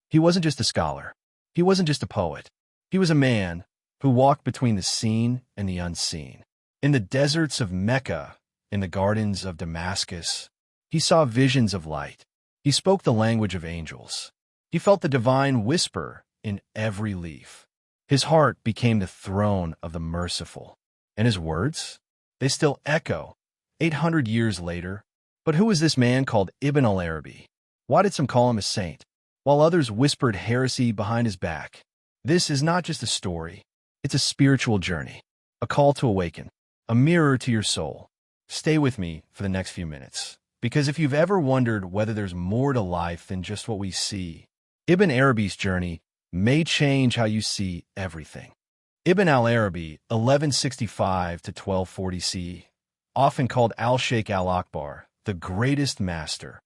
He wasn't just a scholar. He wasn't just a poet. He was a man who walked between the seen and the unseen. In the deserts of Mecca, in the gardens of Damascus, he saw visions of light. He spoke the language of angels. He felt the divine whisper in every leaf. His heart became the throne of the merciful. And his words? They still echo 800 years later. But who was this man called Ibn Arabi? Why did some call him a saint, while others whispered heresy behind his back? This is not just a story. It's a spiritual journey, a call to awaken, a mirror to your soul. Stay with me for the next few minutes, because if you've ever wondered whether there's more to life than just what we see, Ibn Arabi's journey may change how you see everything. Ibn al-Arabi, 1165 to 1240 CE, often called al-Shaykh al-Akbar, the greatest master,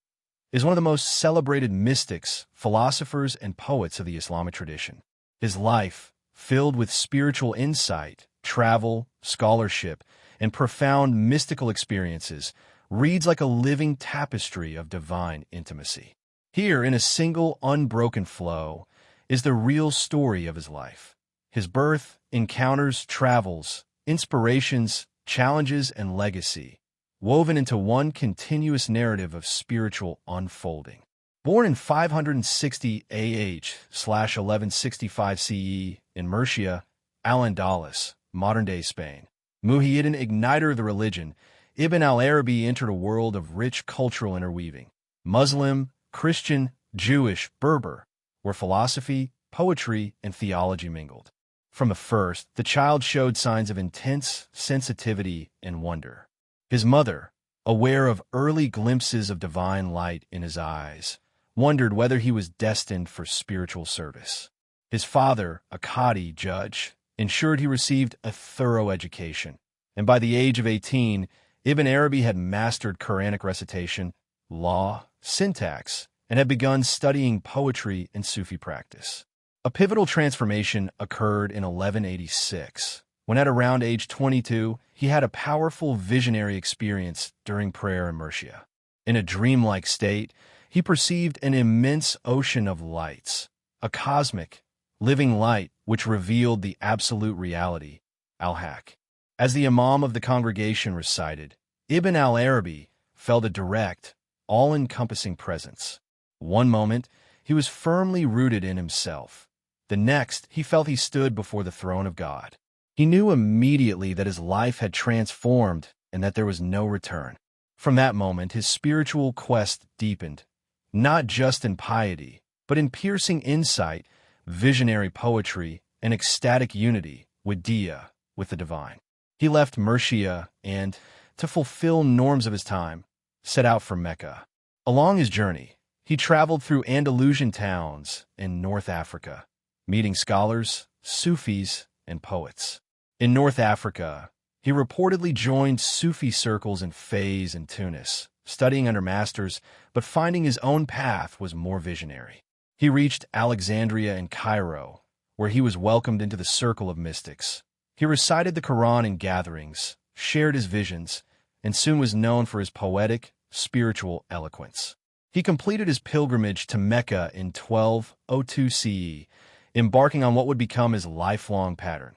is one of the most celebrated mystics, philosophers, and poets of the Islamic tradition. His life, filled with spiritual insight, travel, scholarship, and profound mystical experiences, reads like a living tapestry of divine intimacy. Here, in a single, unbroken flow, is the real story of his life. His birth, encounters, travels, inspirations, challenges, and legacy, woven into one continuous narrative of spiritual unfolding. Born in 560 AH/1165 CE in Murcia, Al-Andalus, modern-day Spain, Muhyiddin, igniter of the religion, Ibn al-Arabi entered a world of rich cultural interweaving. Muslim, Christian, Jewish, Berber, where philosophy, poetry, and theology mingled. From the first, the child showed signs of intense sensitivity and wonder. His mother, aware of early glimpses of divine light in his eyes, wondered whether he was destined for spiritual service. His father, a Qadi judge, ensured he received a thorough education, and by the age of 18, Ibn Arabi had mastered Quranic recitation, law, syntax, and had begun studying poetry and Sufi practice. A pivotal transformation occurred in 1186, when at around age 22, he had a powerful visionary experience during prayer in Murcia. In a dreamlike state, he perceived an immense ocean of lights, a cosmic, living light which revealed the absolute reality, al-Haq. As the imam of the congregation recited, Ibn al-Arabi felt a direct, all-encompassing presence. One moment, he was firmly rooted in himself. The next, he felt he stood before the throne of God. He knew immediately that his life had transformed and that there was no return. From that moment, his spiritual quest deepened, not just in piety, but in piercing insight, visionary poetry, and ecstatic unity with the divine. He left Murcia and, to fulfill norms of his time, set out for Mecca. Along his journey, he traveled through Andalusian towns in North Africa, meeting scholars, Sufis, and poets. In North Africa, he reportedly joined Sufi circles in Fez and Tunis, studying under masters, but finding his own path was more visionary. He reached Alexandria and Cairo, where he was welcomed into the circle of mystics. He recited the Quran in gatherings, shared his visions, and soon was known for his poetic, spiritual eloquence. He completed his pilgrimage to Mecca in 1202 CE, embarking on what would become his lifelong pattern: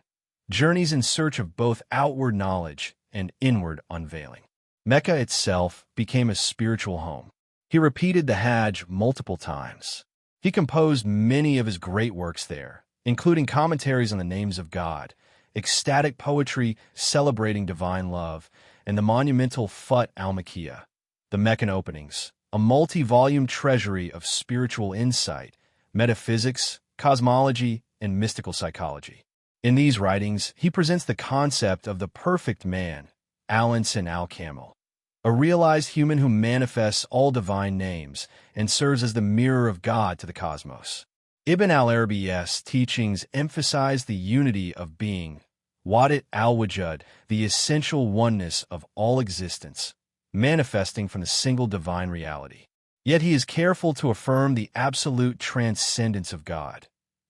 journeys in search of both outward knowledge and inward unveiling. Mecca itself became a spiritual home. He repeated the Hajj multiple times. He composed many of his great works there, including commentaries on the names of God, ecstatic poetry celebrating divine love, and the monumental Fut al-Makkiyah, the Meccan Openings, a multi-volume treasury of spiritual insight, metaphysics, cosmology, and mystical psychology. In these writings, he presents the concept of the perfect man, al-Insan al-Kamil, a realized human who manifests all divine names and serves as the mirror of God to the cosmos. Ibn al-Arabi's teachings emphasize the unity of being, waḥdat al-wujūd, the essential oneness of all existence, manifesting from the single divine reality. Yet he is careful to affirm the absolute transcendence of God,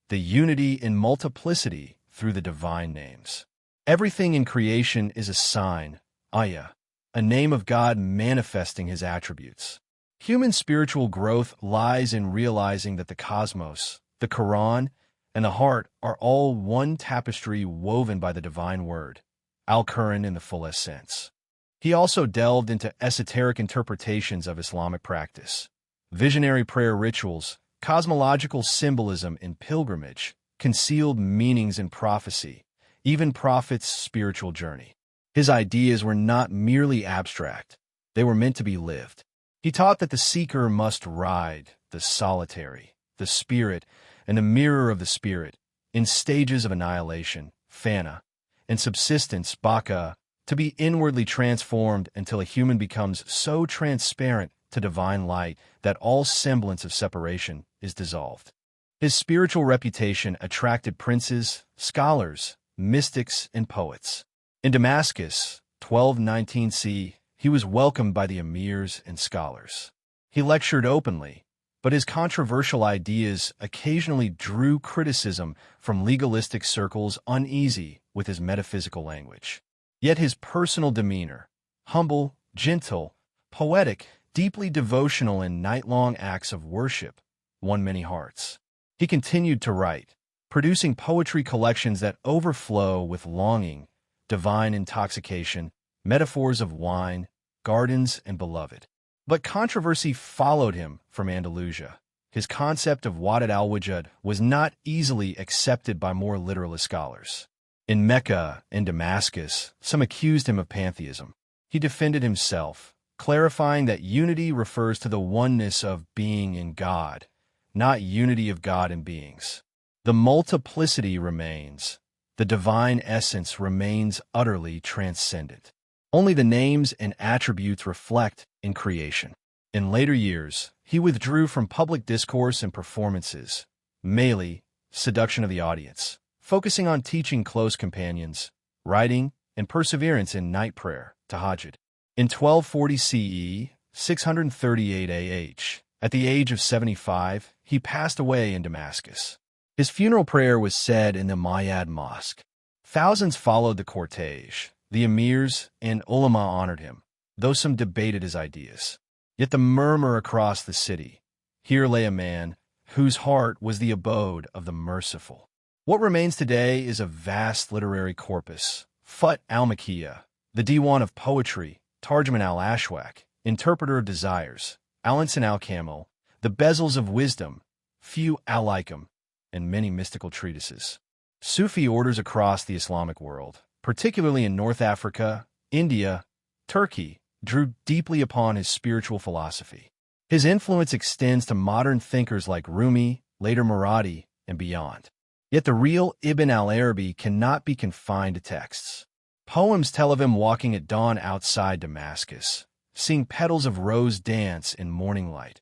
the unity in multiplicity through the divine names. Everything in creation is a sign, ayah, a name of God manifesting his attributes. Human spiritual growth lies in realizing that the cosmos, the Quran, and the heart are all one tapestry woven by the divine word, al-Quran in the fullest sense. He also delved into esoteric interpretations of Islamic practice, visionary prayer rituals, cosmological symbolism in pilgrimage, concealed meanings in prophecy, even prophets' spiritual journey. His ideas were not merely abstract, they were meant to be lived. He taught that the seeker must ride the solitary, the spirit, and the mirror of the spirit in stages of annihilation, fana, and subsistence, baka, to be inwardly transformed until a human becomes so transparent to divine light that all semblance of separation is dissolved. His spiritual reputation attracted princes, scholars, mystics, and poets. In Damascus, 1219 c, he was welcomed by the emirs and scholars. He lectured openly, but his controversial ideas occasionally drew criticism from legalistic circles uneasy with his metaphysical language. Yet his personal demeanor, humble, gentle, poetic, deeply devotional in night-long acts of worship, won many hearts. He continued to write, producing poetry collections that overflow with longing, divine intoxication, metaphors of wine, gardens, and beloved. But controversy followed him from Andalusia. His concept of waḥdat al-wujūd was not easily accepted by more literalist scholars. In Mecca and Damascus, some accused him of pantheism. He defended himself, clarifying that unity refers to the oneness of being in God, not unity of God and beings. The multiplicity remains. The divine essence remains utterly transcendent. Only the names and attributes reflect in creation. In later years, he withdrew from public discourse and performances, mainly seduction of the audience, focusing on teaching close companions, writing, and perseverance in night prayer, tahajjud. In 1240 CE, 638 AH, at the age of 75, he passed away in Damascus. His funeral prayer was said in the Mayad Mosque. Thousands followed the cortege. The emirs and ulama honored him, though some debated his ideas. Yet the murmur across the city, here lay a man whose heart was the abode of the merciful. What remains today is a vast literary corpus, Fut al-Makkiyah, the Diwan of poetry, Tarjuman al-Ashwaq, interpreter of desires, Al-Insan al-Kamil, the bezels of wisdom, few al-Ikam, and many mystical treatises. Sufi orders across the Islamic world, particularly in North Africa, India, Turkey, drew deeply upon his spiritual philosophy. His influence extends to modern thinkers like Rumi, later Muradi, and beyond. Yet the real Ibn Arabi cannot be confined to texts. Poems tell of him walking at dawn outside Damascus, seeing petals of rose dance in morning light,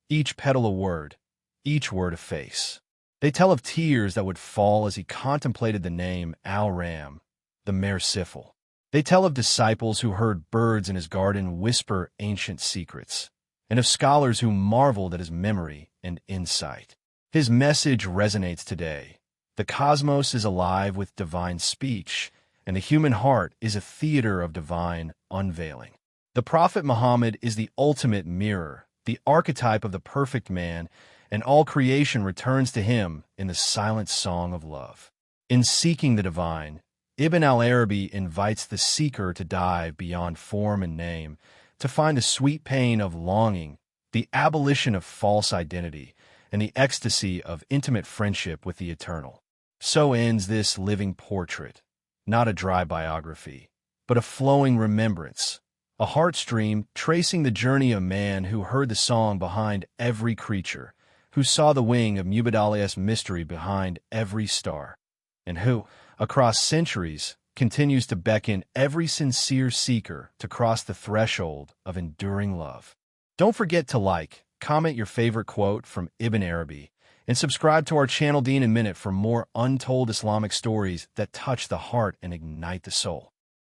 each petal a word, each word a face. They tell of tears that would fall as he contemplated the name Al-Ram, the Merciful. They tell of disciples who heard birds in his garden whisper ancient secrets, and of scholars who marveled at his memory and insight. His message resonates today. The cosmos is alive with divine speech, and the human heart is a theater of divine unveiling. The Prophet Muhammad is the ultimate mirror, the archetype of the perfect man, and all creation returns to him in the silent song of love. In seeking the divine, Ibn Arabi invites the seeker to dive beyond form and name, to find the sweet pain of longing, the abolition of false identity, and the ecstasy of intimate friendship with the eternal. So ends this living portrait, not a dry biography, but a flowing remembrance, a heartstream tracing the journey of man who heard the song behind every creature, who saw the wing of Mubadali's mystery behind every star, and who, across centuries, continues to beckon every sincere seeker to cross the threshold of enduring love. Don't forget to like, comment your favorite quote from Ibn Arabi, and subscribe to our channel Deen in Minute for more untold Islamic stories that touch the heart and ignite the soul.